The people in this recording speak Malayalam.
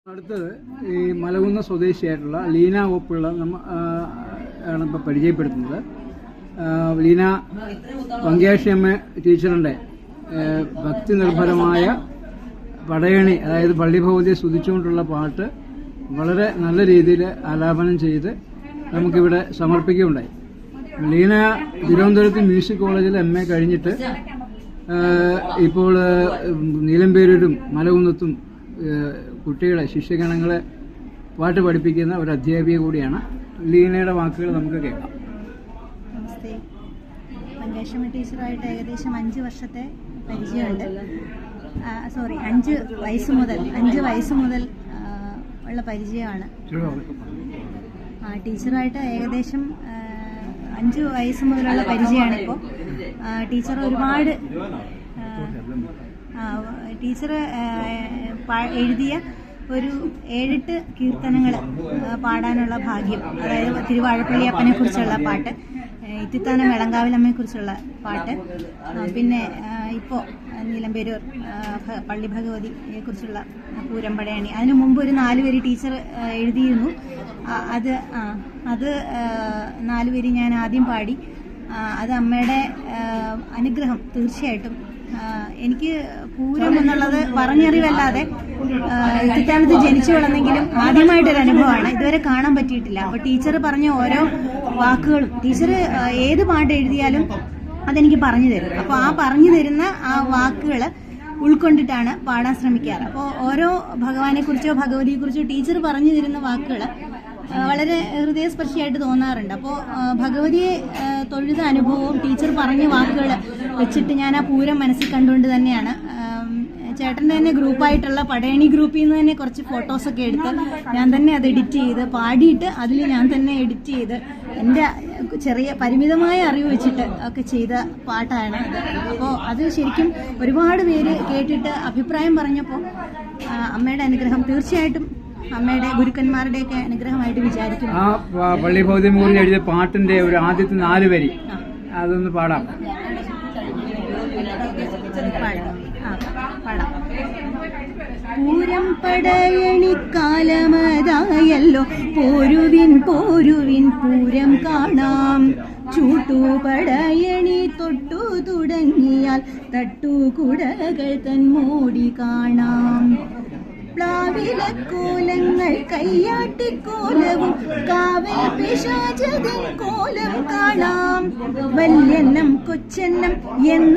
അടുത്തത് ഈ മലകുന്ന സ്വദേശിയായിട്ടുള്ള ലീന ഓപ്പിള്ള ആണ് ഇപ്പോൾ പരിചയപ്പെടുത്തുന്നത്. ലീന പങ്ക്യാക്ഷിയമ്മ ടീച്ചറിൻ്റെ ഭക്തി നിർഭരമായ പടയണി, അതായത് പള്ളിഭഗവതിയെ സ്തുതിച്ചുകൊണ്ടുള്ള പാട്ട് വളരെ നല്ല രീതിയിൽ ആലാപനം ചെയ്ത് നമുക്കിവിടെ സമർപ്പിക്കുകയുണ്ടായി. ലീന തിരുവനന്തപുരത്ത് മ്യൂസിക് കോളേജിൽ MA കഴിഞ്ഞിട്ട് ഇപ്പോൾ നീലമ്പേരൂരും മലകുന്നത്തും കുട്ടികളെ, ശിഷ്യഗണങ്ങളെ പാട്ട് പഠിപ്പിക്കുന്ന ഒരു അധ്യാപിക കൂടിയാണ്. ലീനയുടെ വാക്കുകൾ നമുക്ക് കേൾക്കാം. നമസ്തേ. പങ്ക്യാക്ഷിയമ്മ ടീച്ചറായിട്ട് ഏകദേശം 5 വർഷത്തെ പരിചയമുണ്ട്. 5 വയസ്സ് മുതൽ ഉള്ള പരിചയമാണ്. ടീച്ചറായിട്ട് ഏകദേശം 5 വയസ്സ് മുതലുള്ള പരിചയമാണ്. ഇപ്പോൾ ടീച്ചർ ഒരുപാട് ടീച്ചർ എഴുതിയ ഒരു 7-8 കീർത്തനങ്ങൾ പാടാനുള്ള ഭാഗ്യം, അതായത് തിരുവാഴപ്പള്ളി അപ്പനെ കുറിച്ചുള്ള പാട്ട്, ഇത്തിത്താനം വെളങ്കാവിലമ്മയെ കുറിച്ചുള്ള പാട്ട്, പിന്നെ ഇപ്പോൾ നീലമ്പേരൂർ പള്ളി ഭഗവതിയെ കുറിച്ചുള്ള പൂരം പടയണി. അതിനു മുമ്പ് ഒരു 4 വരി ടീച്ചർ എഴുതിയിരുന്നു. അത് 4 വരി ഞാൻ ആദ്യം പാടി. അത് അമ്മയുടെ അനുഗ്രഹം തീർച്ചയായിട്ടും. എനിക്ക് പൂരം എന്നുള്ളത് പറഞ്ഞറിവല്ലാതെ ഇത്തിത്താനത്ത് ജനിച്ചു വളർന്നെങ്കിലും ആദ്യമായിട്ടൊരു അനുഭവമാണ്. ഇതുവരെ കാണാൻ പറ്റിയിട്ടില്ല. അപ്പോൾ ടീച്ചർ പറഞ്ഞ ഓരോ വാക്കുകളും, ടീച്ചർ ഏത് പാട്ട് എഴുതിയാലും അതെനിക്ക് പറഞ്ഞു തരും. അപ്പോൾ ആ പറഞ്ഞു തരുന്ന ആ വാക്കുകൾ ഉൾക്കൊണ്ടിട്ടാണ് പാടാൻ ശ്രമിക്കാറ്. അപ്പോൾ ഓരോ ഭഗവാനെക്കുറിച്ചോ ഭഗവതിയെക്കുറിച്ചോ ടീച്ചർ പറഞ്ഞു തരുന്ന വാക്കുകൾ വളരെ ഹൃദയസ്പർശിയായിട്ട് തോന്നാറുണ്ട്. അപ്പോൾ ഭഗവതിയെ തൊഴുത അനുഭവവും ടീച്ചർ പറഞ്ഞ വാക്കുകൾ വെച്ചിട്ട് ഞാൻ ആ പൂരം മനസ്സിൽ കണ്ടുകൊണ്ട് തന്നെയാണ് ചേട്ടൻ്റെ തന്നെ ഗ്രൂപ്പായിട്ടുള്ള പടയണി ഗ്രൂപ്പിൽ നിന്ന് തന്നെ കുറച്ച് ഫോട്ടോസൊക്കെ എടുത്ത് ഞാൻ തന്നെ അത് എഡിറ്റ് ചെയ്ത് പാടിയിട്ട് അതിൽ ഞാൻ തന്നെ എഡിറ്റ് ചെയ്ത് എൻ്റെ ചെറിയ പരിമിതമായ അറിവ് വെച്ചിട്ട് ഒക്കെ ചെയ്ത പാട്ടാണ് അത്. അപ്പോൾ അത് ശരിക്കും ഒരുപാട് പേര് കേട്ടിട്ട് അഭിപ്രായം പറഞ്ഞപ്പോൾ അമ്മയുടെ അനുഗ്രഹം തീർച്ചയായിട്ടും, അമ്മയുടെ ഗുരുക്കന്മാരുടെയൊക്കെ അനുഗ്രഹമായിട്ട് വിചാരിക്കുന്നു. ആ പള്ളി ഭഗവതി മൂലം എഴുതിയ പാട്ടിന്റെ ഒരു ആദ്യത്തെ 4 വരി അതൊന്ന് പാടാം. പൂരം പടയണിക്കാലമതായല്ലോ, പോരുവിൻ പൂരം കാണാം. ചൂട്ടുപടയണി തൊട്ടു തുടങ്ങിയാൽ തട്ടുകുടകൾ തന്മോടി കാണാം. പ്ലാവിലക്കോലങ്ങൾ കയ്യാട്ടിക്കോലവും കാവൽ പിശാചിൻ കോലം കാണാം. വല്യന്നം കൊച്ചന്നം എന്ന